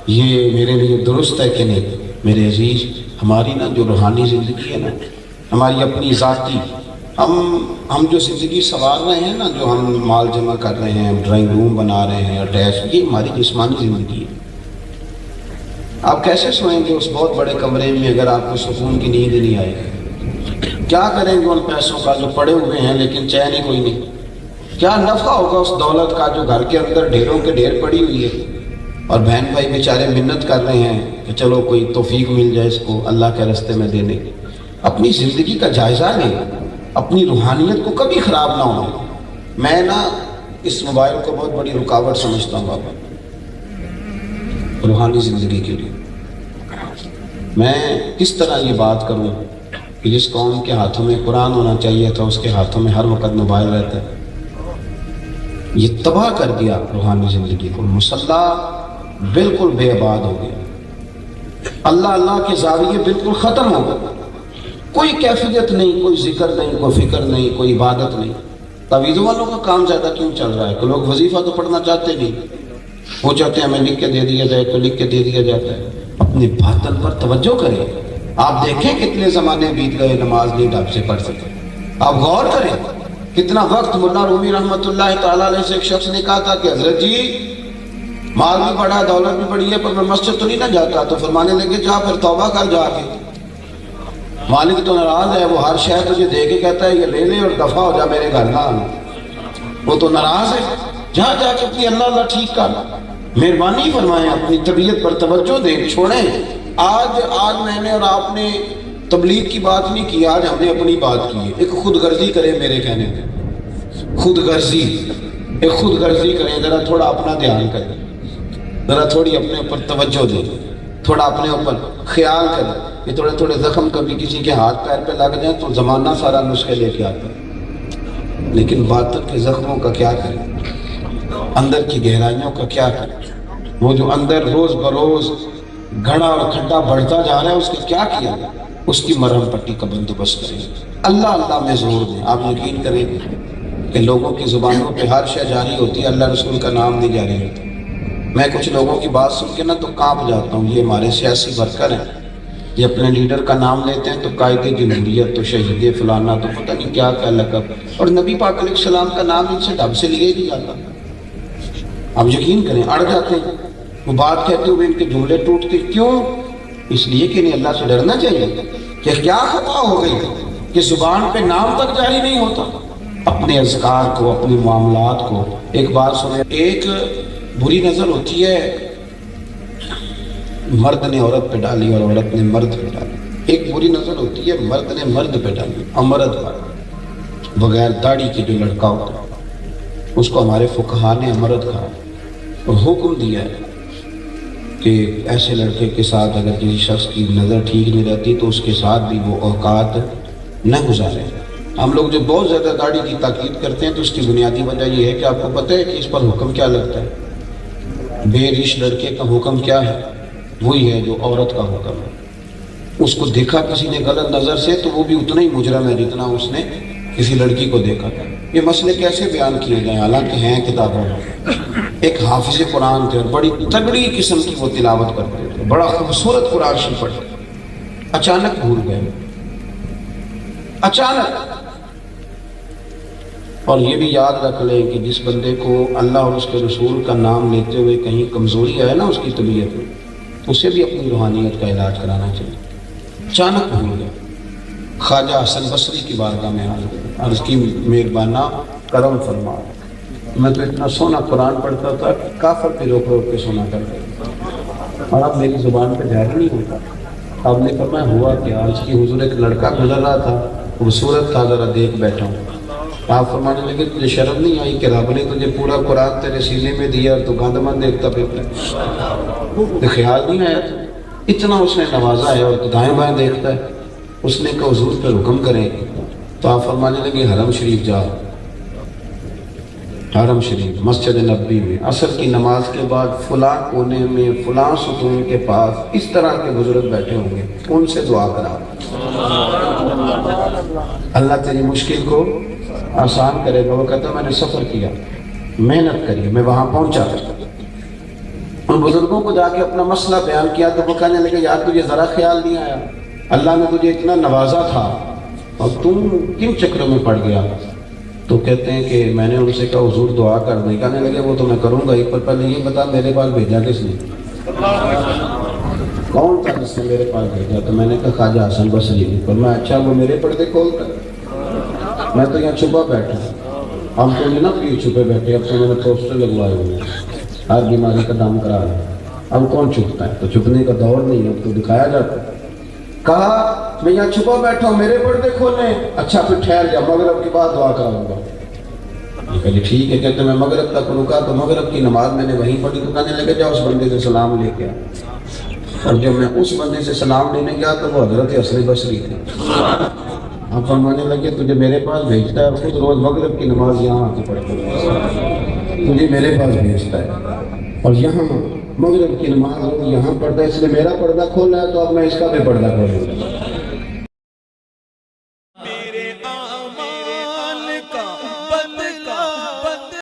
یہ میرے لیے درست ہے کہ نہیں۔ میرے عزیز، ہماری نا جو روحانی زندگی ہے نا، ہماری اپنی ذاتی، ہم جو زندگی سنوار رہے ہیں نا، جو ہم مال جمع کر رہے ہیں، ڈرائنگ روم بنا رہے ہیں، اٹیچ، یہ ہماری جسمانی زندگی ہے۔ آپ کیسے سوئیں گے اس بہت بڑے کمرے میں اگر آپ کو سکون کی نیند نہیں آئے گی؟ کیا کریں گے ان پیسوں کا جو پڑے ہوئے ہیں لیکن چین ہی کوئی نہیں؟ کیا نفع ہوگا اس دولت کا جو گھر کے اندر ڈھیروں کے ڈھیر پڑی ہوئی ہے، اور بہن بھائی بیچارے منت کر رہے ہیں کہ چلو کوئی توفیق مل جائے اس کو اللہ کے راستے میں دینے۔ اپنی زندگی کا جائزہ لیں، اپنی روحانیت کو کبھی خراب نہ ہونے۔ میں نا اس موبائل کو بہت بڑی رکاوٹ سمجھتا ہوں بابا روحانی زندگی کے لیے۔ میں کس طرح یہ بات کروں کہ جس قوم کے ہاتھوں میں قرآن ہونا چاہیے تھا اس کے ہاتھوں میں ہر وقت موبائل رہتا ہے۔ یہ تباہ کر دیا روحانی زندگی کو، مسلح بالکل بے آباد ہو گیا، اللہ کے زاویے بالکل ختم ہو گئے، کوئی کیفیت نہیں، کوئی ذکر نہیں، کوئی فکر نہیں، کوئی عبادت نہیں۔ تعویذ والوں کا کام زیادہ کیوں چل رہا ہے کہ لوگ وظیفہ تو پڑھنا چاہتے نہیں، وہ چاہتے ہیں ہمیں لکھ کے دے دیا جائے تو لکھ کے دے دیا جاتا ہے۔ اپنے باطن پر توجہ کریں، آپ دیکھیں کتنے زمانے بیت گئے نماز نہیں ڈھنگ سے پڑھ سکے، آپ غور کریں کتنا وقت۔ مولانا رومی رحمۃ اللہ تعالیٰ علیہ سے ایک شخص نے کہا تھا کہ حضرت جی مال بھی بڑا دولت بھی بڑی ہے پر میں مسجد تو نہیں نہ جاتا، تو فرمانے لگے جا پھر توبہ کر جا کے، مالک تو ناراض ہے، وہ ہر شے تجھے دے کے کہتا ہے یہ لے لے اور دفع ہو جا میرے گھر نہ آنا، وہ تو ناراض ہے، جا کے اپنی اللہ ٹھیک کر، مہربانی فرمائیں اپنی طبیعت پر توجہ دیں، چھوڑیں۔ آج میں نے اور آپ نے تبلیغ کی بات نہیں کی، آج ہم نے اپنی بات کی ہے۔ ایک خود غرضی کریں، میرے کہنے میں خود غرضی، ایک خود غرضی کریں، ذرا تھوڑا اپنا دھیان کریں، ذرا تھوڑی اپنے اوپر توجہ دیں، تھوڑا اپنے اوپر خیال کریں کہ تھوڑے تھوڑے زخم کبھی کسی کے ہاتھ پیر پہ لگ جائیں تو زمانہ سارا نسخے لے کے آتا ہے، لیکن باطن کے زخموں کا کیا کریں، اندر کی گہرائیوں کا کیا کریں؟ وہ جو اندر روز بروز گھڑا اور کھڈا بڑھتا جا رہا ہے اس کا کیا کیا، اس کی مرہم پٹی کا بندوبست کریں، اللہ میں زور دیں۔ آپ یقین کریں کہ لوگوں کی زبانوں پہ ہر شے جاری ہوتی ہے، اللہ رسول کا نام نہیں جاری ہوتا۔ میں کچھ لوگوں کی بات سن کے نا تو کانپ جاتا ہوں، یہ ہمارے سیاسی ورکر ہیں، یہ اپنے لیڈر کا نام لیتے ہیں تو قائد جمہوریت تو شہید فلانا تو پتہ نہیں کیا کیا لقب، اور نبی پاک علیہ السلام کا نام ان سے ڈھب سے لیے نہیں جاتا۔ آپ یقین کریں اڑ جاتے ہیں، وہ بات کہتے ہوئے ان کے جملے ٹوٹتے، کیوں؟ اس لیے کہ انہیں اللہ سے ڈرنا چاہیے کہ کیا خطا ہو گئی کہ زبان پہ نام تک جاری نہیں ہوتا۔ اپنے اذکار کو، اپنے معاملات کو، ایک بات سنیں، ایک بری نظر ہوتی ہے مرد نے عورت پہ ڈالی اور عورت نے مرد پہ ڈالی، ایک بری نظر ہوتی ہے مرد نے مرد پہ ڈالی، امرد پر بغیر داڑھی کے جو لڑکا ہوتا ہے اس کو ہمارے فقہا نے امرد کہا اور حکم دیا ہے کہ ایسے لڑکے کے ساتھ اگر کسی شخص کی نظر ٹھیک نہیں رہتی تو اس کے ساتھ بھی وہ اوقات نہ گزارے۔ ہم لوگ جو بہت زیادہ داڑھی کی تاکید کرتے ہیں تو اس کی بنیادی وجہ یہ ہے کہ آپ کو پتہ ہے کہ اس پر حکم کیا لگتا ہے، بے ریش لڑکے کا حکم کیا ہے، وہی ہے جو عورت کا حکم ہے۔ اس کو دیکھا کسی نے غلط نظر سے تو وہ بھی اتنا ہی مجرم ہے جتنا اس نے کسی لڑکی کو دیکھا تھا۔ یہ مسئلے کیسے بیان کیے گئے حالانکہ ہیں کتابوں میں۔ ایک حافظ قرآن تھے اور بڑی تگڑی قسم کی وہ تلاوت کرتے تھے، بڑا خوبصورت قرآن شریف پڑھتے، اچانک بھول گئے، اچانک۔ اور یہ بھی یاد رکھ لیں کہ جس بندے کو اللہ اور اس کے رسول کا نام لیتے ہوئے کہیں کمزوری آئے نا اس کی طبیعت میں، اسے بھی اپنی روحانیت کا علاج کرانا چاہیے۔ اچانک بھول گئے، خواجہ حسن بصری کی بارگاہ میں عرض کی، مہربانہ کرم فرما میں تو اتنا سونا قرآن پڑھتا تھا کہ کافر بھی روک روک کے سونا کرتے، اور اب میری زبان پہ ظاہر نہیں ہوتا۔ آپ نے فرمایا ہوا کہ آج کی حضور ایک لڑکا گزر رہا تھا، خوبصورت تھا، ذرا دیکھ بیٹھا ہوں۔ آپ فرمانے لگے تجھے شرم نہیں آئی کہ رب نے تجھے پورا قرآن تیرے سینے میں دیا اور تو گند من دیکھتا پھرتا ہے؟ خیال نہیں آیا تھا؟ اتنا اس نے نوازا ہے، اور تو دائیں بائیں دیکھتا ہے۔ اس نے کہا حضور پہ حکم کریں، تو آپ فرمانے لگے حرم شریف جا، حرم شریف مسجد نبوی میں عصر کی نماز کے بعد فلاں کونے میں فلاں ستون کے پاس اس طرح کے بزرگ بیٹھے ہوں گے، ان سے دعا کرا، اللہ تیری مشکل کو آسان کرے گا۔ وہ کہتا میں نے سفر کیا، محنت کری، میں وہاں پہنچا، ان بزرگوں کو جا کے اپنا مسئلہ بیان کیا، تو وہ کہنے لگے یار تجھے ذرا خیال نہیں آیا، اللہ نے تجھے اتنا نوازا تھا اور تم کن چکروں میں پڑ گیا؟ تو کہتے ہیں کہ میں نے ان سے کہا حضور دعا کر دیں، کہنے لگے وہ تو میں کروں گا ہی، پر پہلے یہ بتا میرے پاس بھیجا کس نے؟ کون تھا جس نے میرے پاس بھیجا؟ تو میں نے کہا خواجہ حسن بصری نے۔ پر میں اچھا وہ میرے پردے کھولتا، میں تو یہاں چھپا بیٹھا، ہم تو نہیں نا کیوں چھپے بیٹھے، اب تو میں نے پوسٹر لگوائے ہوئے ہیں، ہر بیماری کا دام کرا رہا ہے، اب کون چھپتا ہے؟ تو چھپنے کا دور نہیں ہے، اب تو دکھایا جاتا ہے۔ کہا میں یہاں چھپا بیٹھا ہوں، میرے پردے کھولیں، اچھا پھر ٹھہر جا، مغرب کے بعد دعا کراؤں گا۔ یہ کہا ٹھیک ہے، کہتے میں مغرب تک رکا، تو مغرب کی نماز میں نے وہیں پڑھی، تو کہنے لگے جا اس بندے سے سلام لے کے آ۔ اور جب میں اس بندے سے سلام لینے گیا تو وہ حضرت حسن بصری تھے۔ آپ فرمانے لگے تجھے میرے پاس بھیجتا ہے، خود روز مغرب کی نماز یہاں آ کے پڑھتا ہے، تجھے میرے پاس بھیجتا ہے، اور یہاں مغرب کی نماز یہاں پڑھتا ہے، اس نے میرا پردہ کھولا ہے تو اب میں اس کا بھی پردہ کھولوں گا۔